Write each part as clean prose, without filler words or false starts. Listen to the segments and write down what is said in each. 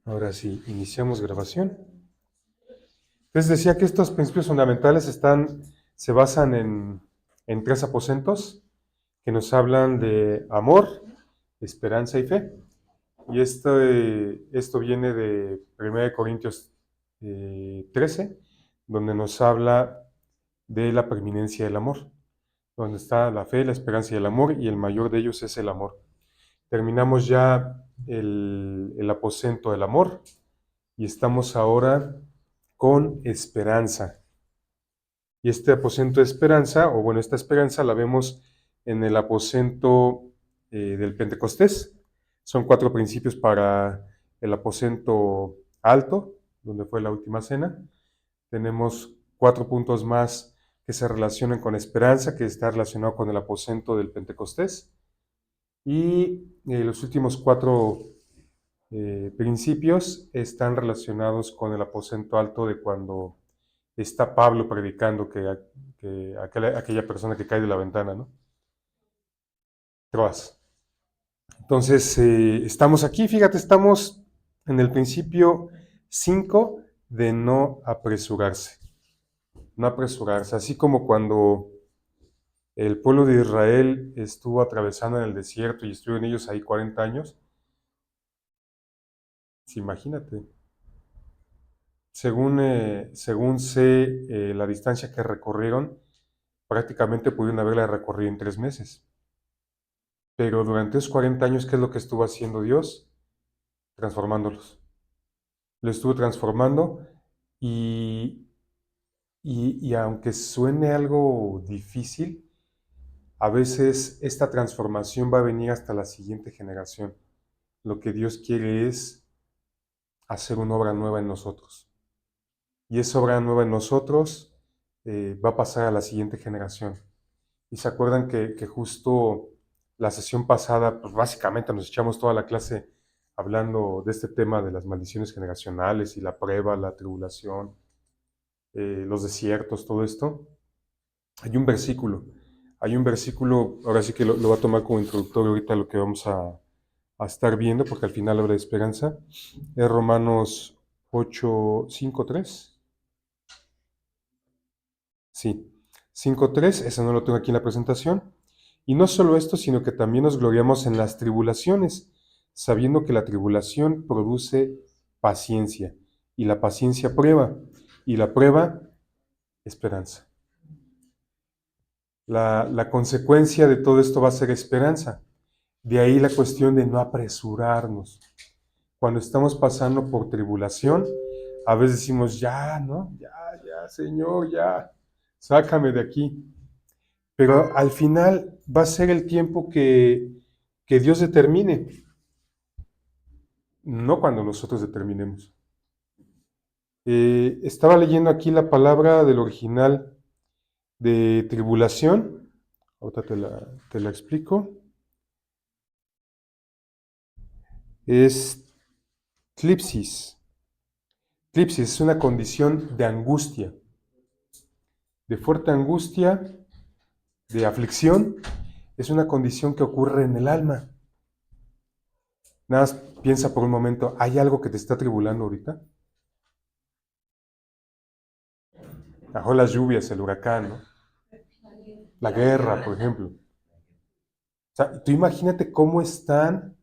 Ahora sí, iniciamos grabación. Les decía que estos principios fundamentales se basan en tres aposentos que nos hablan de amor, esperanza y fe. Y esto viene de 1 Corintios 13, donde nos habla de la preeminencia del amor, donde está la fe, la esperanza y el amor, y el mayor de ellos es el amor. Terminamos ya el aposento del amor y estamos ahora con esperanza. Y este aposento de esperanza, o bueno, esta esperanza la vemos en el aposento del Pentecostés. Son 4 principios para el aposento alto, donde fue la última cena. Tenemos 4 puntos más que se relacionan con esperanza, que está relacionado con el aposento del Pentecostés. Y los últimos 4 principios están relacionados con el aposento alto de cuando está Pablo predicando que aquella persona que cae de la ventana, ¿no? Troas. Entonces, estamos aquí, fíjate, estamos en el principio 5 de no apresurarse. No apresurarse, así como cuando el pueblo de Israel estuvo atravesando en el desierto y estuvieron ellos ahí 40 años. Imagínate, según sé, la distancia que recorrieron, prácticamente pudieron haberla recorrido en 3 meses. Pero durante esos 40 años, ¿qué es lo que estuvo haciendo Dios? Transformándolos. Lo estuvo transformando y, y aunque suene algo difícil, a veces esta transformación va a venir hasta la siguiente generación. Lo que Dios quiere es hacer una obra nueva en nosotros. Y esa obra nueva en nosotros va a pasar a la siguiente generación. Y se acuerdan que justo la sesión pasada, pues básicamente nos echamos toda la clase hablando de este tema de las maldiciones generacionales y la prueba, la tribulación, los desiertos, todo esto. Hay un versículo, ahora sí que lo voy a tomar como introductorio ahorita a lo que vamos a estar viendo, porque al final habla de esperanza. Es Romanos 8, 5, 3. Sí, 5.3, ese no lo tengo aquí en la presentación. Y no solo esto, sino que también nos gloriamos en las tribulaciones, sabiendo que la tribulación produce paciencia, y la paciencia prueba, y la prueba esperanza. La consecuencia de todo esto va a ser esperanza. De ahí la cuestión de no apresurarnos. Cuando estamos pasando por tribulación, a veces decimos, ya, ¿no? Ya, Señor, ya, sácame de aquí. Pero al final va a ser el tiempo que Dios determine, no cuando nosotros determinemos. Estaba leyendo aquí la palabra del original de tribulación, ahorita te la explico, es clipsis. Clipsis es una condición de angustia, de fuerte angustia, de aflicción, es una condición que ocurre en el alma. Nada más piensa por un momento, ¿hay algo que te está tribulando ahorita? Bajo las lluvias, el huracán, ¿no? La guerra, por ejemplo. O sea, tú imagínate cómo están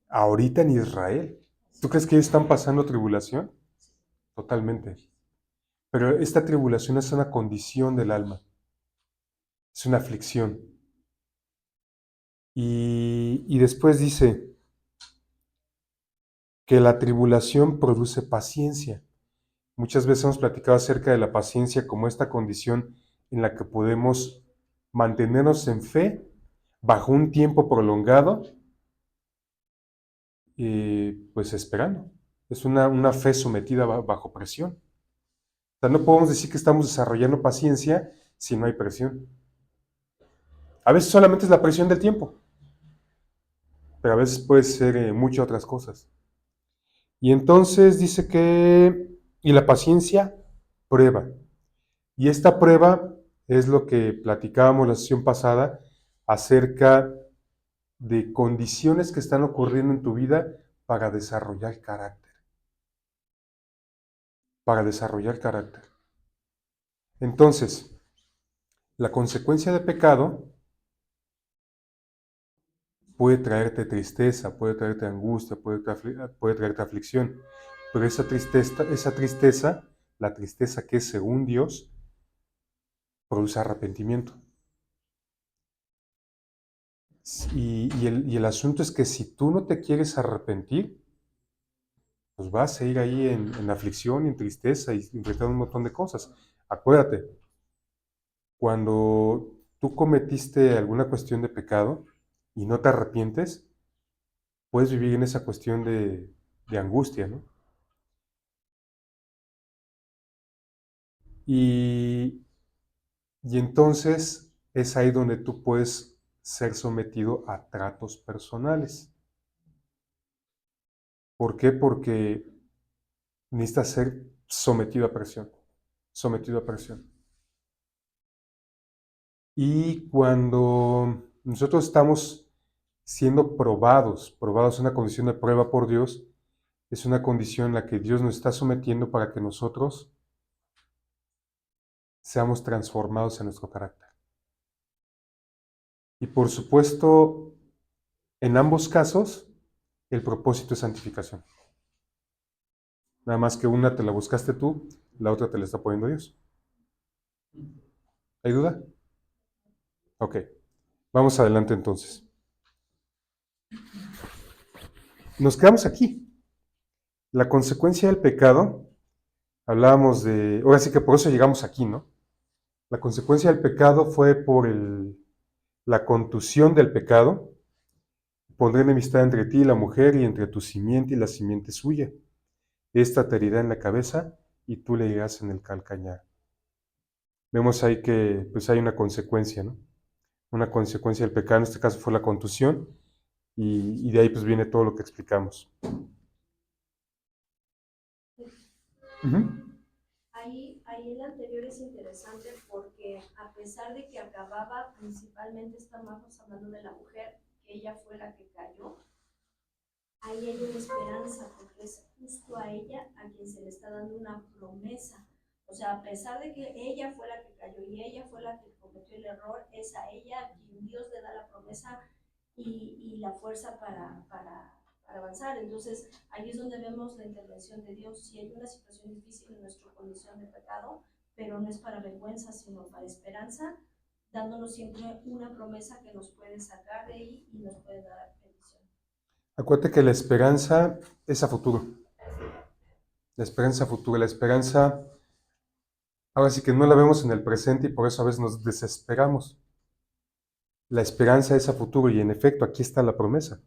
ahorita en Israel. ¿Tú crees que ellos están pasando tribulación? Totalmente. Pero esta tribulación es una condición del alma, es una aflicción. Y después dice que la tribulación produce paciencia. Muchas veces hemos platicado acerca de la paciencia como esta condición en la que podemos mantenernos en fe bajo un tiempo prolongado, pues esperando. Es una fe sometida bajo presión. O sea, no podemos decir que estamos desarrollando paciencia si no hay presión. A veces solamente es la presión del tiempo, pero a veces puede ser muchas otras cosas. Y entonces dice y la paciencia prueba. Y esta prueba es lo que platicábamos la sesión pasada acerca de condiciones que están ocurriendo en tu vida para desarrollar carácter. Para desarrollar carácter. Entonces, la consecuencia de pecado puede traerte tristeza, puede traerte angustia, puede traerte aflicción, pero esa tristeza, la tristeza que es según Dios, produce arrepentimiento. Y el asunto es que si tú no te quieres arrepentir, pues vas a ir ahí en aflicción, en tristeza y enfrentar un montón de cosas. Acuérdate, cuando tú cometiste alguna cuestión de pecado y no te arrepientes, puedes vivir en esa cuestión de angustia, ¿no? Y, y entonces es ahí donde tú puedes ser sometido a tratos personales. ¿Por qué? Porque necesitas ser sometido a presión, sometido a presión. Y cuando nosotros estamos siendo probados en una condición de prueba por Dios, es una condición en la que Dios nos está sometiendo para que nosotros seamos transformados en nuestro carácter. Y por supuesto, en ambos casos, el propósito es santificación. Nada más que una te la buscaste tú, la otra te la está poniendo Dios. ¿Hay duda? Ok. Vamos adelante entonces. Nos quedamos aquí. La consecuencia del pecado, hablábamos de, ahora sí que por eso llegamos aquí, ¿no? La consecuencia del pecado fue por la contusión del pecado. Pondré enemistad entre ti y la mujer y entre tu simiente y la simiente suya. Esta te herirá en la cabeza y tú le herirás en el calcañar. Vemos ahí que pues hay una consecuencia, ¿no? Una consecuencia del pecado, en este caso fue la contusión, y de ahí pues viene todo lo que explicamos. Ahí el anterior es interesante porque a pesar de que acababa principalmente, estamos hablando de la mujer, que ella fue la que cayó, ahí hay una esperanza porque es justo a ella a quien se le está dando una promesa. O sea, a pesar de que ella fue la que cayó y ella fue la que cometió el error, es a ella a quien Dios le da la promesa y la fuerza para avanzar. Entonces, ahí es donde vemos la intervención de Dios. Si hay una situación difícil en nuestra condición de pecado, pero no es para vergüenza, sino para esperanza, dándonos siempre una promesa que nos puede sacar de ahí y nos puede dar bendición. Acuérdate que la esperanza es a futuro. La esperanza futura, la esperanza, ahora sí que no la vemos en el presente y por eso a veces nos desesperamos. La esperanza es a futuro y en efecto aquí está la promesa.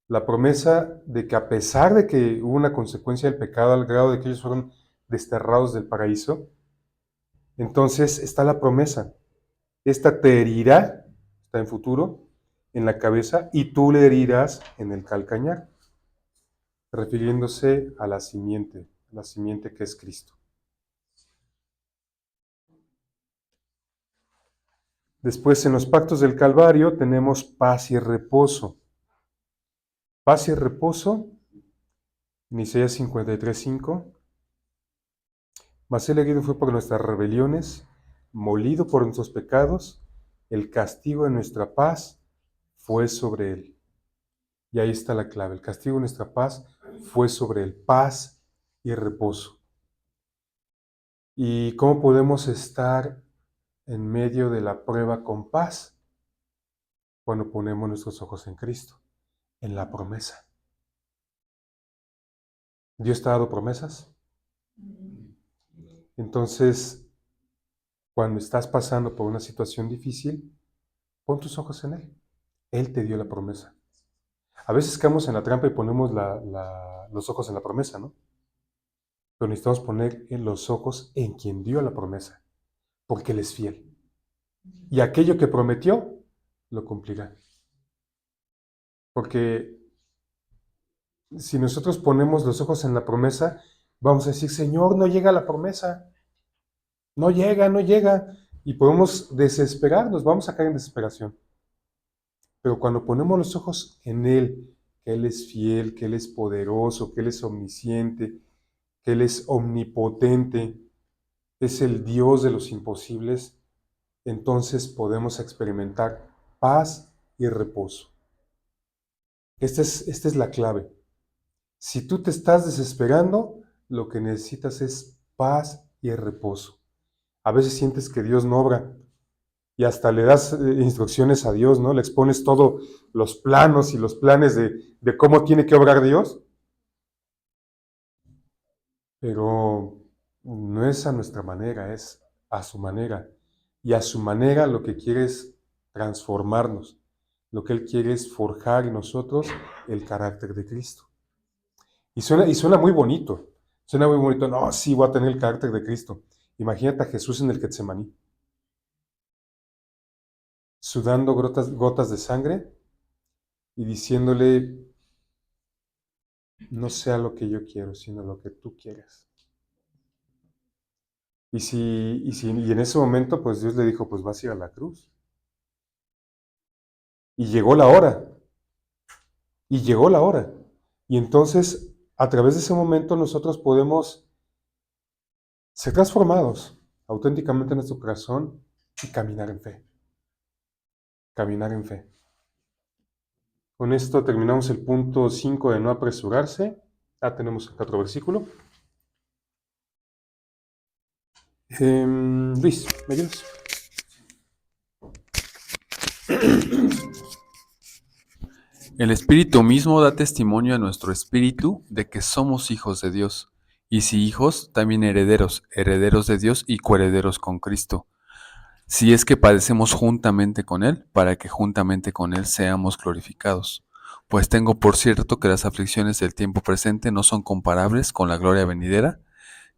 La promesa de que a pesar de que hubo una consecuencia del pecado al grado de que ellos fueron desterrados del paraíso, entonces está la promesa. Esta te herirá, está en futuro, en la cabeza y tú le herirás en el calcañar, refiriéndose a la simiente que es Cristo. Después, en los pactos del Calvario tenemos paz y reposo. Paz y reposo, en Isaías 53:5. Mas él herido fue por nuestras rebeliones, molido por nuestros pecados, el castigo de nuestra paz fue sobre él. Y ahí está la clave, el castigo de nuestra paz fue sobre él, paz y reposo. ¿Y cómo podemos estar en medio de la prueba con paz? Cuando ponemos nuestros ojos en Cristo, en la promesa. ¿Dios te ha dado promesas? Entonces, cuando estás pasando por una situación difícil, pon tus ojos en Él. Él te dio la promesa. A veces caemos en la trampa y ponemos los ojos en la promesa, ¿no? Pero necesitamos poner los ojos en quien dio la promesa, porque Él es fiel. Y aquello que prometió, lo cumplirá. Porque si nosotros ponemos los ojos en la promesa, vamos a decir, Señor, no llega la promesa. No llega, no llega. Y podemos desesperarnos, vamos a caer en desesperación. Pero cuando ponemos los ojos en Él que Él es fiel, que Él es poderoso, que Él es omnisciente, que Él es omnipotente, es el Dios de los imposibles, entonces podemos experimentar paz y reposo. Esta es la clave. Si tú te estás desesperando, lo que necesitas es paz y reposo. A veces sientes que Dios no obra y hasta le das instrucciones a Dios, ¿no? Le expones todos los planos y los planes de cómo tiene que obrar Dios, pero no es a nuestra manera, es a su manera. Y a su manera lo que quiere es transformarnos. Lo que Él quiere es forjar en nosotros el carácter de Cristo. Y suena muy bonito. Suena muy bonito. No, sí, voy a tener el carácter de Cristo. Imagínate a Jesús en el Getsemaní, sudando gotas de sangre y diciéndole, no sea lo que yo quiero, sino lo que tú quieres. Y en ese momento, pues Dios le dijo, pues vas a ir a la cruz. Y llegó la hora. Y llegó la hora. Y entonces, a través de ese momento, nosotros podemos ser transformados auténticamente en nuestro corazón y caminar en fe. Caminar en fe. Con esto terminamos el punto 5 de no apresurarse. Tenemos acá otro versículo. Luis, ¿me ayudas? El Espíritu mismo da testimonio a nuestro espíritu de que somos hijos de Dios, y si hijos, también herederos, herederos de Dios y coherederos con Cristo, si es que padecemos juntamente con Él, para que juntamente con Él seamos glorificados. Pues tengo por cierto que las aflicciones del tiempo presente no son comparables con la gloria venidera,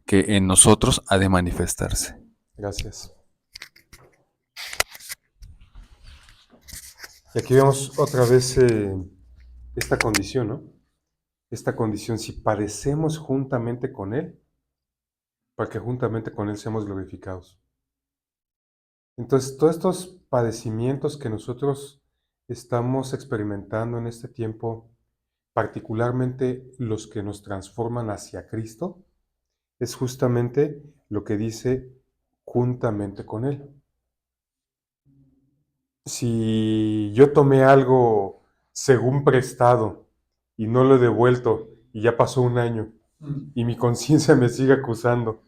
que en nosotros ha de manifestarse. Gracias. Y aquí vemos otra vez esta condición, ¿no? Esta condición, si padecemos juntamente con Él, para que juntamente con Él seamos glorificados. Entonces, todos estos padecimientos que nosotros estamos experimentando en este tiempo, particularmente los que nos transforman hacia Cristo, es justamente lo que dice juntamente con Él. Si yo tomé algo según prestado y no lo he devuelto y ya pasó un año y mi conciencia me sigue acusando,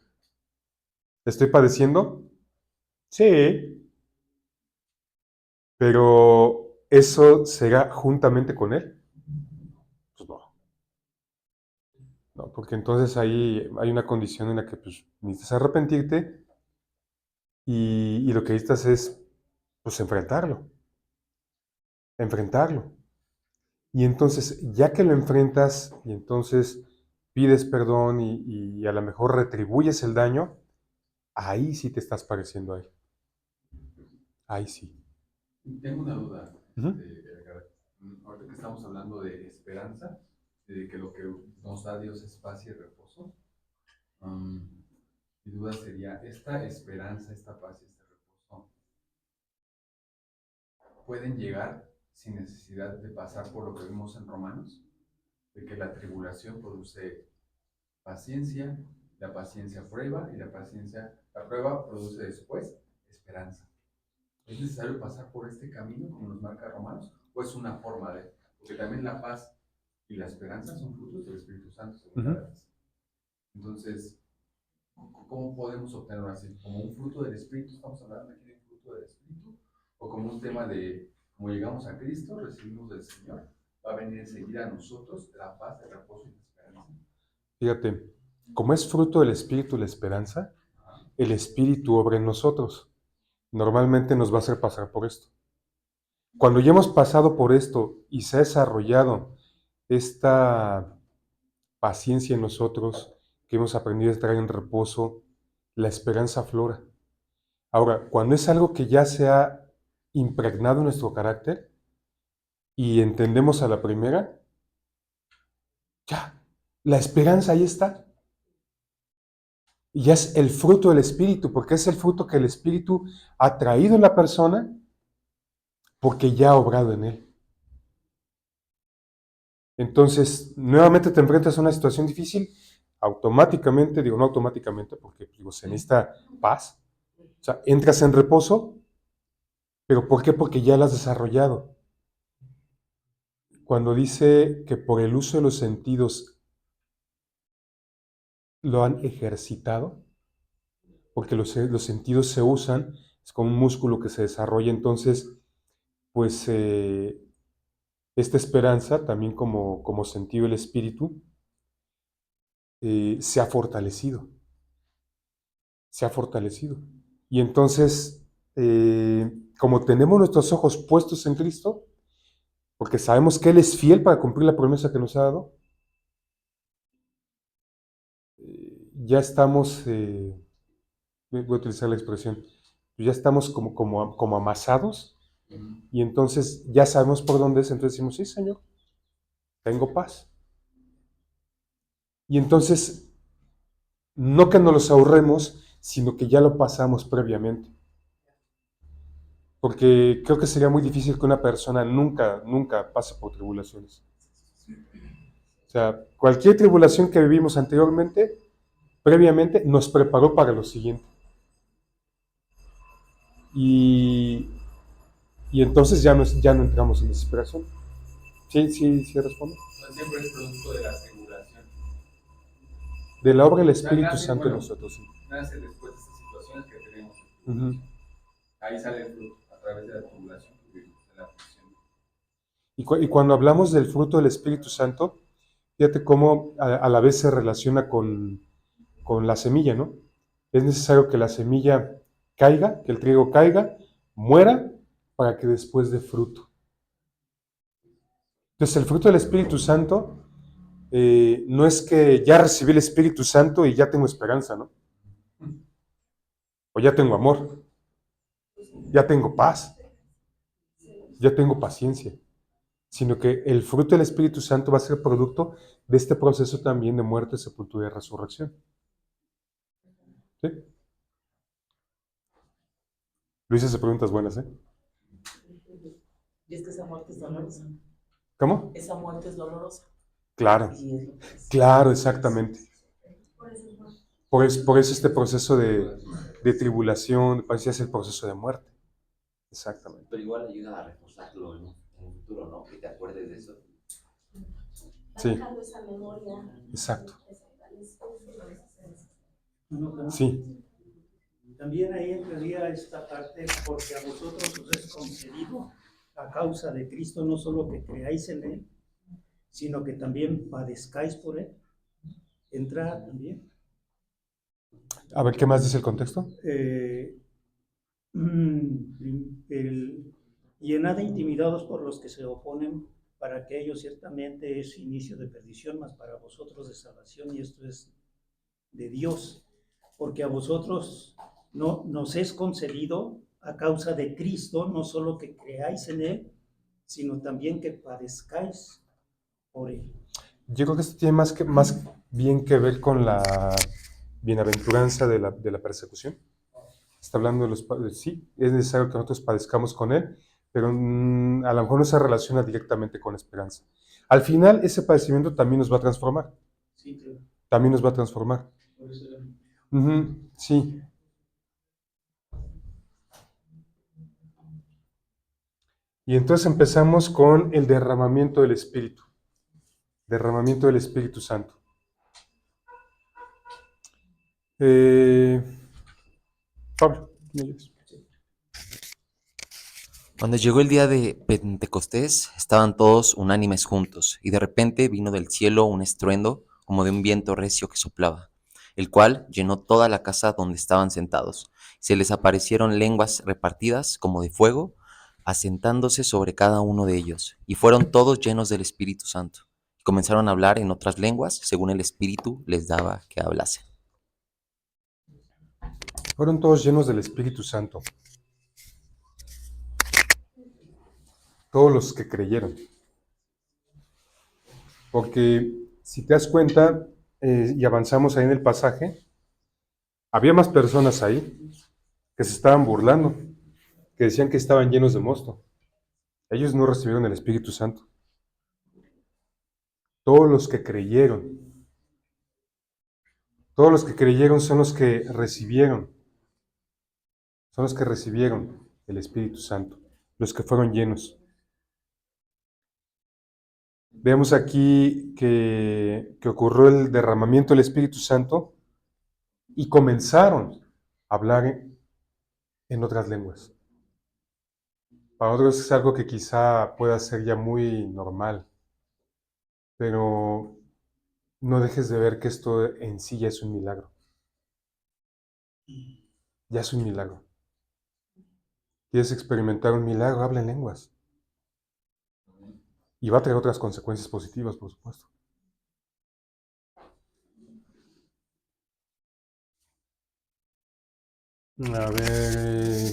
¿estoy padeciendo? Sí, pero ¿eso será juntamente con Él? Pues no. No, porque entonces ahí hay una condición en la que pues, necesitas arrepentirte y lo que necesitas es pues enfrentarlo. Enfrentarlo. Y entonces, ya que lo enfrentas y entonces pides perdón y a lo mejor retribuyes el daño, ahí sí te estás pareciendo a Él. Ahí sí. Tengo una duda, Ujú. ahorita que estamos hablando de esperanza, de que lo que nos da Dios es paz y reposo. Mi duda sería, ¿esta esperanza, esta paz y este reposo pueden llegar sin necesidad de pasar por lo que vimos en Romanos? De que la tribulación produce paciencia, la paciencia prueba y la prueba produce después esperanza. ¿Es necesario pasar por este camino como nos marca Romanos? ¿O es una forma de? Porque también la paz y la esperanza son frutos del Espíritu Santo, según Gálatas. Entonces, ¿cómo podemos obtenerlo así? ¿Como un fruto del Espíritu? ¿Estamos hablando aquí de un fruto del Espíritu? ¿O como un tema de, como llegamos a Cristo, recibimos del Señor, va a venir enseguida a nosotros la paz, el reposo y la esperanza? Fíjate, como es fruto del Espíritu la esperanza, el Espíritu obra en nosotros. Normalmente nos va a hacer pasar por esto. Cuando ya hemos pasado por esto y se ha desarrollado esta paciencia en nosotros, que hemos aprendido a estar en reposo, la esperanza aflora. Ahora, cuando es algo que ya se ha impregnado en nuestro carácter y entendemos a la primera, ya, la esperanza ahí está. Y ya es el fruto del Espíritu, porque es el fruto que el Espíritu ha traído en la persona porque ya ha obrado en él. Entonces, nuevamente te enfrentas a una situación difícil, automáticamente, digo no automáticamente, porque digo, se necesita paz, o sea, entras en reposo, pero ¿por qué? Porque ya la has desarrollado. Cuando dice que por el uso de los sentidos lo han ejercitado, porque los sentidos se usan, es como un músculo que se desarrolla, entonces, pues esta esperanza, también como sentido del espíritu, se ha fortalecido, se ha fortalecido. Y entonces, como tenemos nuestros ojos puestos en Cristo, porque sabemos que Él es fiel para cumplir la promesa que nos ha dado, ya estamos, voy a utilizar la expresión, ya estamos como amasados, y entonces ya sabemos por dónde es, entonces decimos, sí, Señor, tengo paz. Y entonces, no que nos los ahorremos, sino que ya lo pasamos previamente. Porque creo que sería muy difícil que una persona nunca pase por tribulaciones. O sea, cualquier tribulación que vivimos anteriormente, previamente, nos preparó para lo siguiente. Y, y entonces ya no entramos en desesperación. Sí, respondo. No siempre es producto de la tribulación. De la obra del O sea, Espíritu nace, Santo en bueno, nosotros. Sí. nace después de estas situaciones que tenemos. Ujú. Ahí sale el fruto, a través de la tribulación que vivimos, de la aflicción. Y cuando hablamos del fruto del Espíritu Santo, fíjate cómo a la vez se relaciona con la semilla, ¿no? Es necesario que la semilla caiga, que el trigo caiga, muera, para que después dé fruto. Entonces, el fruto del Espíritu Santo no es que ya recibí el Espíritu Santo y ya tengo esperanza, ¿no? O ya tengo amor, ya tengo paz, ya tengo paciencia, sino que el fruto del Espíritu Santo va a ser producto de este proceso también de muerte, sepultura y resurrección. ¿Sí? Luis hace preguntas buenas, ¿eh? Y es que esa muerte es dolorosa. ¿Cómo? Esa muerte es dolorosa. Claro, Y es lo que es. claro, exactamente. Por eso es más. Por eso este proceso de tribulación, de paciencia es el proceso de muerte. Exactamente. Pero igual ayuda a reforzarlo en un futuro, ¿no? Que te acuerdes de eso. Va Sí. dejando esa memoria. Exacto. No, Sí, también ahí entraría esta parte, porque a vosotros os es concedido a causa de Cristo no solo que creáis en Él, sino que también padezcáis por Él. Entra también. a ver, ¿qué más dice el contexto? Y en nada intimidados por los que se oponen, para que ellos ciertamente es inicio de perdición, mas para vosotros de salvación, y esto es de Dios, porque a vosotros no nos es concedido a causa de Cristo, no solo que creáis en Él, sino también que padezcáis por Él. Yo creo que esto tiene más bien que ver con la bienaventuranza de la persecución. Está hablando de los padres. Sí, es necesario que nosotros padezcamos con Él, pero a lo mejor no se relaciona directamente con la esperanza. Al final, ese padecimiento también nos va a transformar. Sí, claro. También nos va a transformar. Por eso era. Sí. Y entonces empezamos con el derramamiento del Espíritu. Derramamiento del Espíritu Santo. Pablo, ¿me ayudas? Cuando llegó el día de Pentecostés, estaban todos unánimes juntos, y de repente vino del cielo un estruendo como de un viento recio que soplaba, el cual llenó toda la casa donde estaban sentados. Se les aparecieron lenguas repartidas como de fuego, asentándose sobre cada uno de ellos, y fueron todos llenos del Espíritu Santo. Y comenzaron a hablar en otras lenguas, según el Espíritu les daba que hablasen. Fueron todos llenos del Espíritu Santo. Todos los que creyeron. Porque si te das cuenta, y avanzamos ahí en el pasaje, había más personas ahí que se estaban burlando, que decían que estaban llenos de mosto. Ellos no recibieron el Espíritu Santo. Todos los que creyeron. Todos los que creyeron son los que recibieron. Son los que recibieron el Espíritu Santo, los que fueron llenos. Vemos aquí que ocurrió el derramamiento del Espíritu Santo y comenzaron a hablar en otras lenguas. Para otros es algo que quizá pueda ser ya muy normal, pero no dejes de ver que esto en sí ya es un milagro. Ya es un milagro. ¿Quieres experimentar un milagro? Habla en lenguas. Y va a traer otras consecuencias positivas, por supuesto. A ver,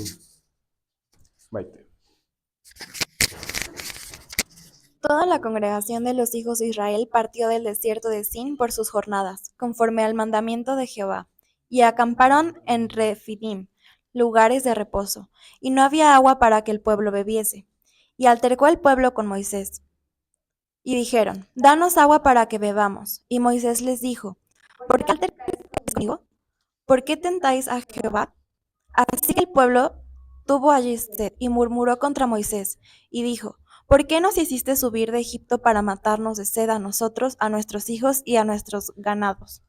Maite. Toda la congregación de los hijos de Israel partió del desierto de Sin por sus jornadas, conforme al mandamiento de Jehová, y acamparon en Refidim, lugares de reposo, y no había agua para que el pueblo bebiese. Y altercó el pueblo con Moisés. Y dijeron, danos agua para que bebamos. Y Moisés les dijo, ¿por qué altercáis conmigo? ¿Por qué tentáis a Jehová? Así que el pueblo tuvo allí sed y murmuró contra Moisés, y dijo, ¿por qué nos hiciste subir de Egipto para matarnos de sed a nosotros, a nuestros hijos y a nuestros ganados?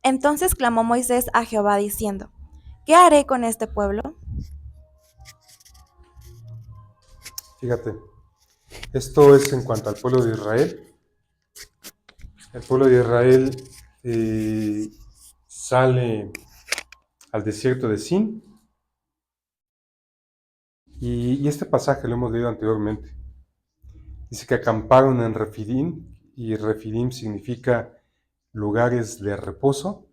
Entonces clamó Moisés a Jehová diciendo, ¿qué haré con este pueblo? Fíjate, esto es en cuanto al pueblo de Israel. El pueblo de Israel sale al desierto de Sin. Y este pasaje lo hemos leído anteriormente. Dice que acamparon en Refidim, y Refidim significa lugares de reposo,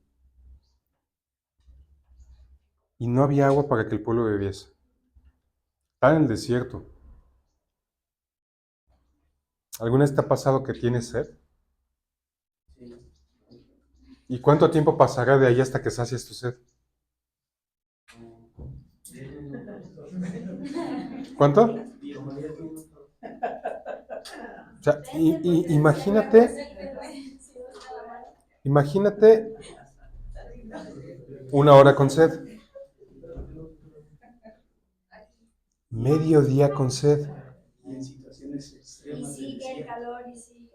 y no había agua para que el pueblo bebiese. Está en el desierto. ¿Alguna vez te ha pasado que tienes sed? ¿Y cuánto tiempo pasará de ahí hasta que sacies tu sed? ¿Cuánto? O sea, imagínate una hora con sed, medio día con sed. Y en situaciones Y extremas de sigue el desierto. calor y sigue.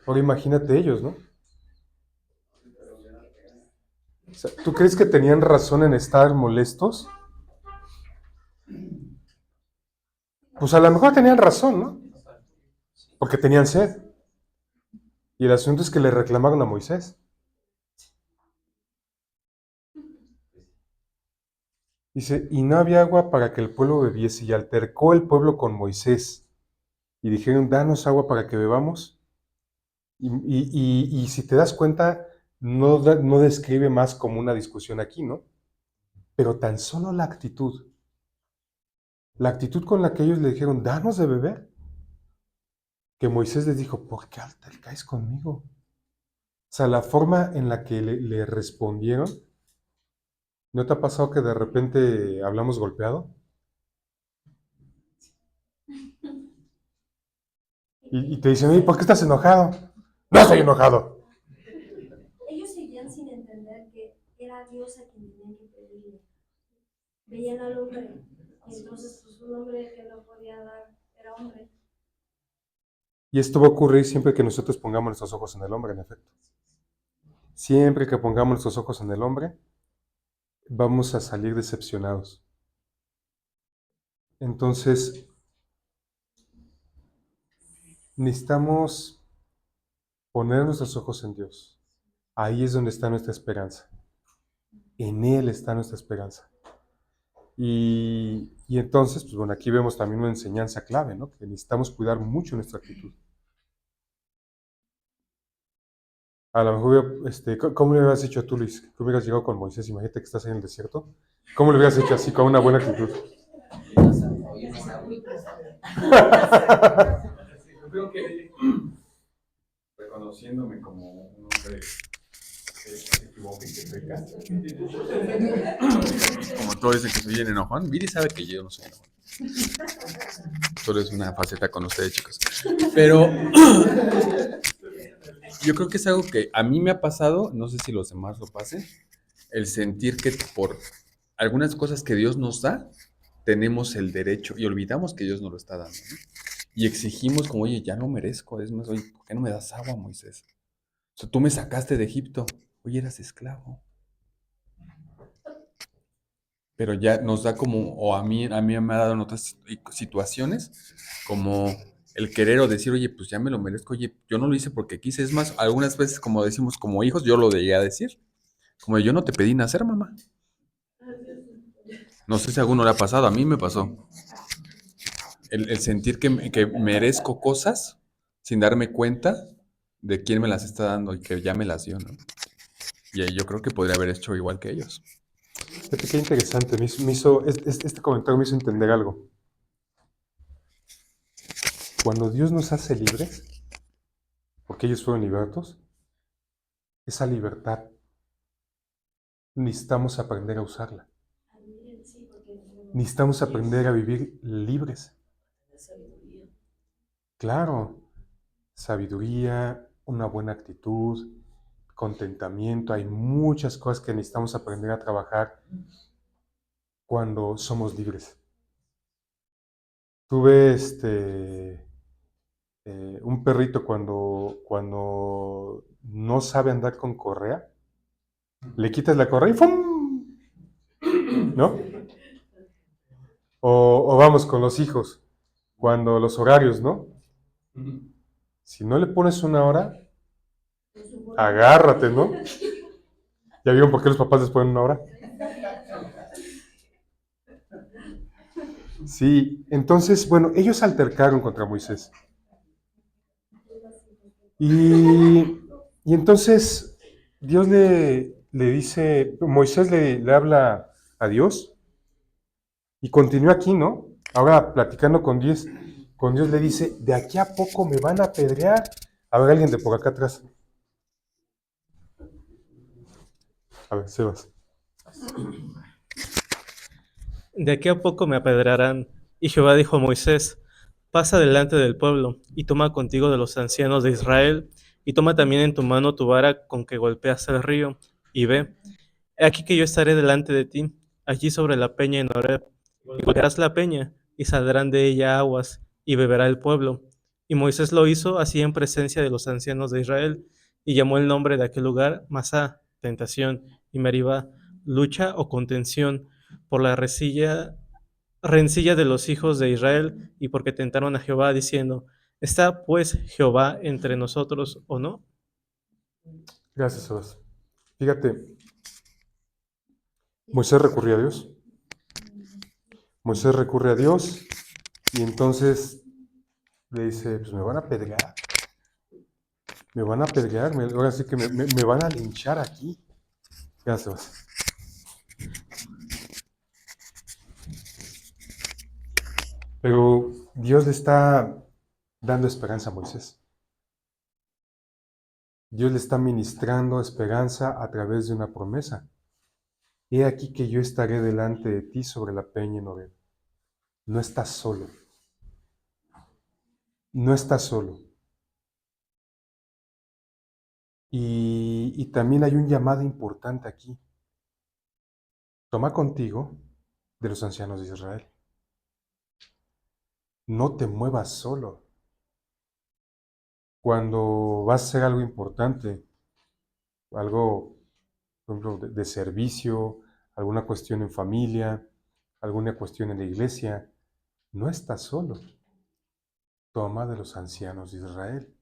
Ahora imagínate ellos, ¿no? O sea, ¿tú crees que tenían razón en estar molestos? Pues a lo mejor tenían razón, ¿no? Porque tenían sed. Y el asunto es que le reclamaron a Moisés. Dice, y no había agua para que el pueblo bebiese, y altercó el pueblo con Moisés. Y dijeron, danos agua para que bebamos. Y si te das cuenta, no describe más como una discusión aquí, ¿no? Pero tan solo la actitud con la que ellos le dijeron, danos de beber, que Moisés les dijo, ¿por qué altercáis conmigo? O sea, la forma en la que le respondieron, ¿no te ha pasado que de repente hablamos golpeado? Y te dicen, oye, ¿por qué estás enojado? No estoy enojado. Ellos seguían sin entender que era Dios a quien tenían que pedirle. Veían al hombre, y entonces pues un hombre que no podía dar era hombre. Y esto va a ocurrir siempre que nosotros pongamos nuestros ojos en el hombre, en efecto. Siempre que pongamos nuestros ojos en el hombre, vamos a salir decepcionados. Entonces, necesitamos poner nuestros ojos en Dios. Ahí es donde está nuestra esperanza. En Él está nuestra esperanza. Y entonces, pues bueno, aquí vemos también una enseñanza clave, ¿no? Que necesitamos cuidar mucho nuestra actitud. A lo mejor, ¿cómo le hubieras hecho tú, Luis? Que hubieras llegado con Moisés, imagínate que estás en el desierto. ¿Cómo le hubieras hecho así, con una buena actitud? Yo creo que reconociéndome como un hombre que se equivoca y que peca, como todo ese que soy bien enojón, Viri sabe que yo no soy enojón. Solo es una faceta con ustedes, chicos. Pero yo creo que es algo que a mí me ha pasado, no sé si los demás lo pasen, el sentir que por algunas cosas que Dios nos da, tenemos el derecho y olvidamos que Dios nos lo está dando, ¿no? Y exigimos como, oye, ya no merezco, es más, oye, ¿por qué no me das agua, Moisés? O sea, tú me sacaste de Egipto, oye, eras esclavo. Pero ya nos da como, o a mí me ha dado en otras situaciones, como el querer o decir, oye, pues ya me lo merezco, oye, yo no lo hice porque quise. Es más, algunas veces, como decimos como hijos, yo lo llegué a decir, como yo no te pedí nacer, mamá. No sé si a alguno le ha pasado, a mí me pasó. El sentir que merezco cosas sin darme cuenta de quién me las está dando y que ya me las dio, ¿no? Y ahí yo creo que podría haber hecho igual que ellos. Fíjate qué interesante, este comentario me hizo entender algo. Cuando Dios nos hace libres, porque ellos fueron libertos, esa libertad necesitamos aprender a usarla. Necesitamos aprender a vivir libres. Sabiduría. Claro, sabiduría, una buena actitud, contentamiento. Hay muchas cosas que necesitamos aprender a trabajar cuando somos libres. Tuve un perrito cuando no sabe andar con correa, le quitas la correa y ¡fum! ¿No? O vamos con los hijos, cuando los horarios, ¿no? Si no le pones una hora, agárrate, ¿no? ¿Ya vieron por qué los papás les ponen una hora? Sí, entonces, bueno, ellos altercaron contra Moisés. Y entonces Dios le dice, Moisés le habla a Dios y continúa aquí, ¿no? Ahora platicando con Dios le dice, de aquí a poco me van a apedrear. A ver, alguien de por acá atrás. A ver, Sebas. De aquí a poco me apedrearán. Y Jehová dijo a Moisés, pasa delante del pueblo, y toma contigo de los ancianos de Israel, y toma también en tu mano tu vara con que golpeas el río, y ve, he aquí que yo estaré delante de ti, allí sobre la peña en Horeb, y golpearás la peña, y saldrán de ella aguas, y beberá el pueblo. Y Moisés lo hizo así en presencia de los ancianos de Israel, y llamó el nombre de aquel lugar Masá, tentación, y Meribá, lucha o contención, por la rencilla de los hijos de Israel, y porque tentaron a Jehová, diciendo, ¿está pues Jehová entre nosotros o no? Gracias, Sebas. Fíjate, Moisés recurrió a Dios. Moisés recurre a Dios y entonces le dice, pues me van a apedrear. Me van a apedrear, ahora sí que me van a linchar aquí. Gracias. Pero Dios le está dando esperanza a Moisés. Dios le está ministrando esperanza a través de una promesa. He aquí que yo estaré delante de ti sobre la peña en Horeb. No estás solo. No estás solo. Y también hay un llamado importante aquí. Toma contigo de los ancianos de Israel. No te muevas solo. Cuando vas a hacer algo importante, algo, por ejemplo, de servicio, alguna cuestión en familia, alguna cuestión en la iglesia, no estás solo. Toma de los ancianos de Israel.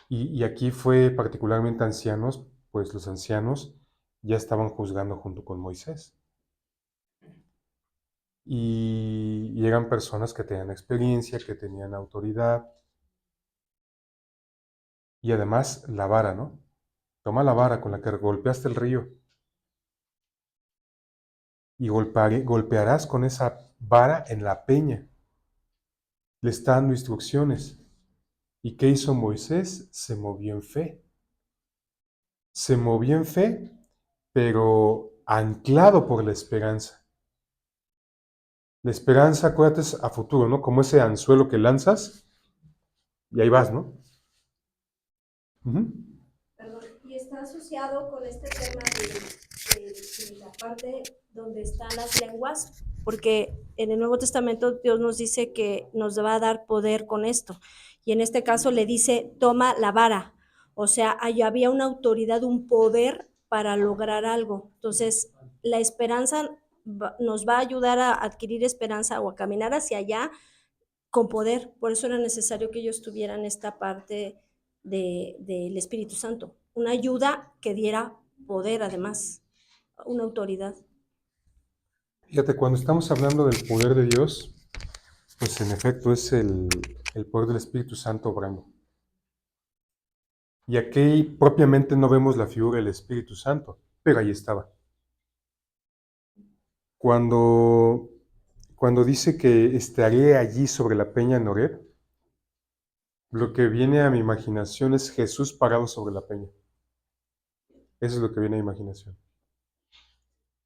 Y aquí fue particularmente ancianos, pues los ancianos ya estaban juzgando junto con Moisés. Y eran personas que tenían experiencia, que tenían autoridad. Y además la vara, ¿no? Toma la vara con la que golpeaste el río. Y golpearás con esa vara en la peña. Le está dando instrucciones. ¿Y qué hizo Moisés? Se movió en fe. Se movió en fe, pero anclado por la esperanza. La esperanza, acuérdate, es a futuro, ¿no? Como ese anzuelo que lanzas y ahí vas, ¿no? Ujú. Perdón, y está asociado con este tema de la parte donde están las lenguas, porque en el Nuevo Testamento Dios nos dice que nos va a dar poder con esto, y en este caso le dice, toma la vara, o sea, ahí había una autoridad, un poder para lograr algo. Entonces, la esperanza nos va a ayudar a adquirir esperanza o a caminar hacia allá con poder. Por eso era necesario que ellos tuvieran esta parte del Espíritu Santo, una ayuda que diera poder, además, una autoridad. Fíjate, cuando estamos hablando del poder de Dios, pues en efecto es el poder del Espíritu Santo obrando. Y aquí propiamente no vemos la figura del Espíritu Santo, pero ahí estaba. Cuando dice que estaré allí sobre la peña en Horeb, lo que viene a mi imaginación es Jesús parado sobre la peña. Eso es lo que viene a mi imaginación.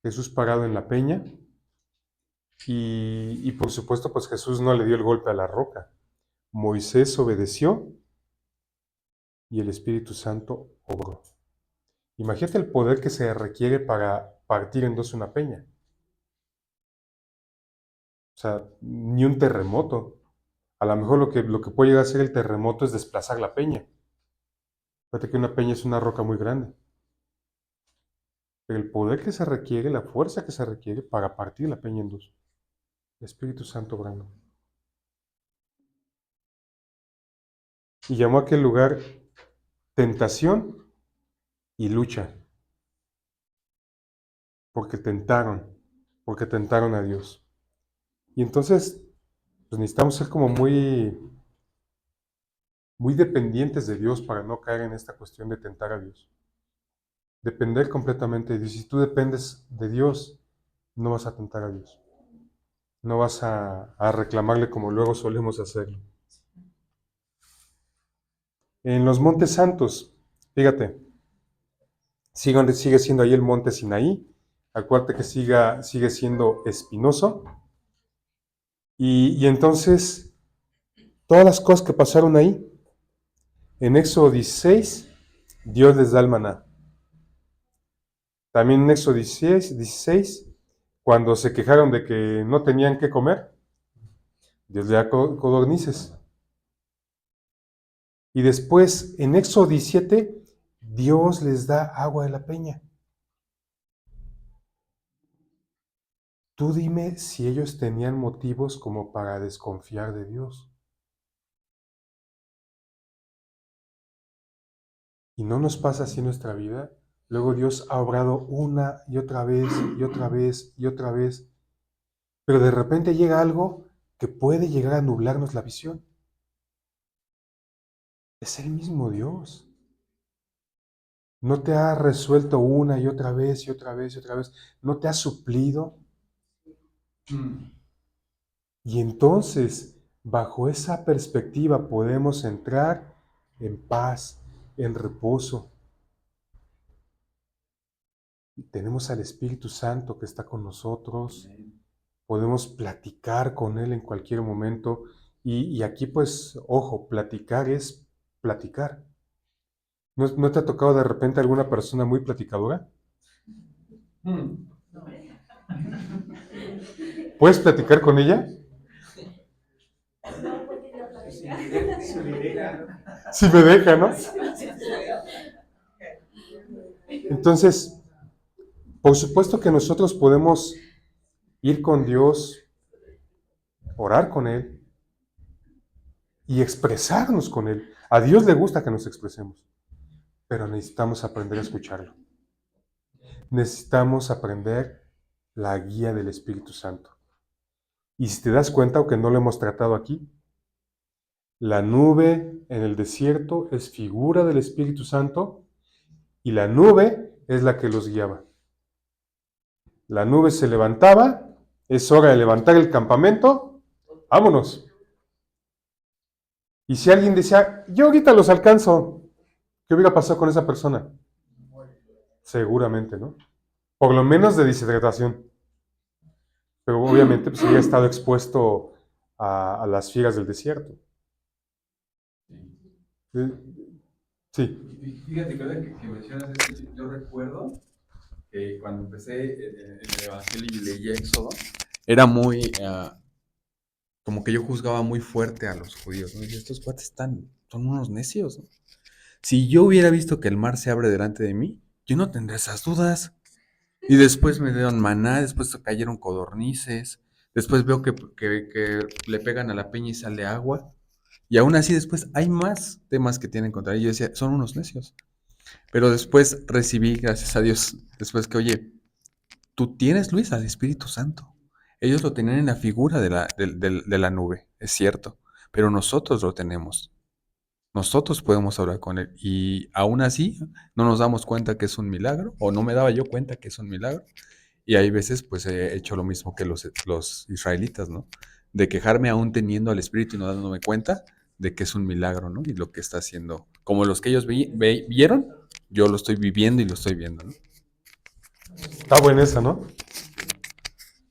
Jesús parado en la peña y por supuesto pues Jesús no le dio el golpe a la roca. Moisés obedeció y el Espíritu Santo obró. Imagínate el poder que se requiere para partir en dos una peña. O sea, ni un terremoto. A lo mejor lo que puede llegar a ser el terremoto es desplazar la peña. Fíjate que una peña es una roca muy grande. Pero el poder que se requiere, la fuerza que se requiere para partir la peña en dos. El Espíritu Santo obrando. Y llamó a aquel lugar tentación y lucha. Porque tentaron a Dios. Y entonces, pues necesitamos ser como muy dependientes de Dios para no caer en esta cuestión de tentar a Dios. Depender completamente de Dios. Si tú dependes de Dios, no vas a tentar a Dios. No vas a reclamarle como luego solemos hacerlo. En los montes santos, fíjate, sigue siendo ahí el monte Sinaí. Acuérdate que sigue siendo espinoso. Y entonces, todas las cosas que pasaron ahí, en Éxodo 16, Dios les da el maná. También en Éxodo 16, cuando se quejaron de que no tenían que comer, Dios le da codornices. Y después, en Éxodo 17, Dios les da agua de la peña. Tú dime si ellos tenían motivos como para desconfiar de Dios. Y no nos pasa así en nuestra vida. Luego Dios ha obrado una y otra vez, y otra vez, y otra vez. Pero de repente llega algo que puede llegar a nublarnos la visión. Es el mismo Dios. No te ha resuelto una y otra vez, y otra vez, y otra vez. No te ha suplido. Y entonces, bajo esa perspectiva, podemos entrar en paz, en reposo. Tenemos al Espíritu Santo que está con nosotros. Podemos platicar con Él en cualquier momento. Y aquí, pues, ojo, platicar es platicar. ¿No te ha tocado de repente alguna persona muy platicadora? ¿Puedes platicar con ella? No, porque yo la Si me deja. Si me deja, ¿no? Entonces, por supuesto que nosotros podemos ir con Dios, orar con Él y expresarnos con Él. A Dios le gusta que nos expresemos, pero necesitamos aprender a escucharlo. Necesitamos aprender la guía del Espíritu Santo. Y si te das cuenta, aunque no lo hemos tratado aquí, la nube en el desierto es figura del Espíritu Santo y la nube es la que los guiaba. La nube se levantaba, es hora de levantar el campamento, vámonos. Y si alguien decía, yo ahorita los alcanzo, ¿qué hubiera pasado con esa persona? Seguramente, ¿no? Por lo menos de deshidratación. pero obviamente pues había estado expuesto a las fieras del desierto. Sí, Fíjate que ahora que mencionas esto, yo recuerdo que cuando empecé en el Evangelio y leí Éxodo, era muy, como que yo juzgaba muy fuerte a los judíos, ¿no? Y estos cuates son unos necios, ¿no? Si yo hubiera visto que el mar se abre delante de mí, yo no tendría esas dudas. Y después me dieron maná, después cayeron codornices, después veo que le pegan a la peña y sale agua. Y aún así después hay más temas que tienen contra ellos. Yo decía, son unos necios. Pero después recibí, gracias a Dios, después que, oye, tú tienes, Luis, al Espíritu Santo. Ellos lo tenían en la figura de la nube, es cierto, pero nosotros lo tenemos. Nosotros podemos hablar con Él. Y aún así no nos damos cuenta que es un milagro, o no me daba yo cuenta que es un milagro. Y hay veces, pues, he hecho lo mismo que los israelitas, ¿no? De quejarme aún teniendo al Espíritu y no dándome cuenta de que es un milagro, ¿no? Y lo que está haciendo, como los que ellos vieron, yo lo estoy viviendo y lo estoy viendo, ¿no? está buena esa, ¿no?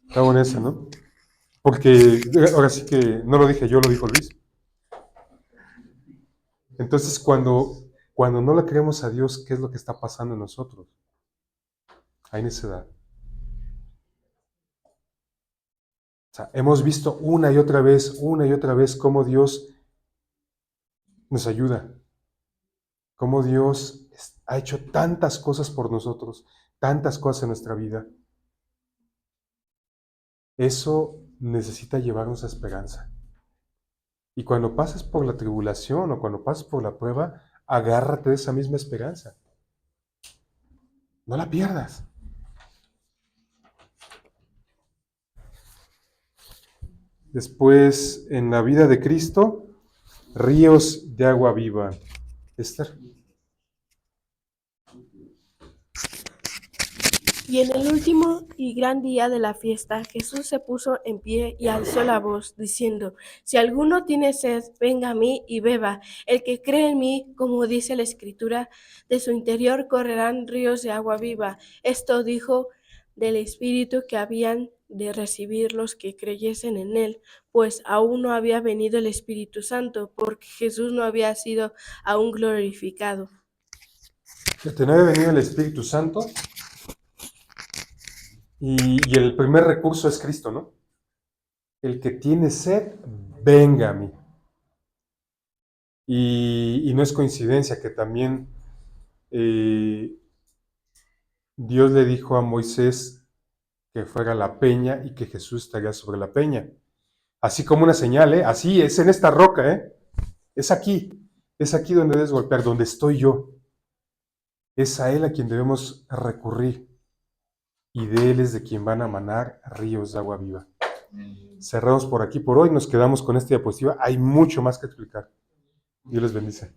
Está buena esa, ¿no? Porque ahora sí que no lo dije yo, lo dijo Luis. Entonces, cuando no le creemos a Dios, ¿qué es lo que está pasando en nosotros? Hay necedad. O sea, hemos visto una y otra vez cómo Dios nos ayuda, cómo Dios ha hecho tantas cosas por nosotros, tantas cosas en nuestra vida. Eso necesita llevarnos a esperanza. Y cuando pases por la tribulación o cuando pases por la prueba, agárrate de esa misma esperanza. No la pierdas. Después, en la vida de Cristo, ríos de agua viva. Esther. Y en el último y gran día de la fiesta, Jesús se puso en pie y alzó la voz, diciendo: Si alguno tiene sed, venga a mí y beba. El que cree en mí, como dice la Escritura, de su interior correrán ríos de agua viva. Esto dijo del Espíritu que habían de recibir los que creyesen en él, pues aún no había venido el Espíritu Santo, porque Jesús no había sido aún glorificado. Que no había venido el Espíritu Santo. Y el primer recurso es Cristo, ¿no? El que tiene sed, venga a mí. Y no es coincidencia que también Dios le dijo a Moisés que fuera a la peña y que Jesús estaría sobre la peña. Así como una señal, ¿eh? Así es en esta roca, ¿eh? Es aquí donde debes golpear, donde estoy yo. Es a Él a quien debemos recurrir. Y de Él es de quien van a manar ríos de agua viva. Cerramos por aquí por hoy, nos quedamos con esta diapositiva. Hay mucho más que explicar. Dios les bendice.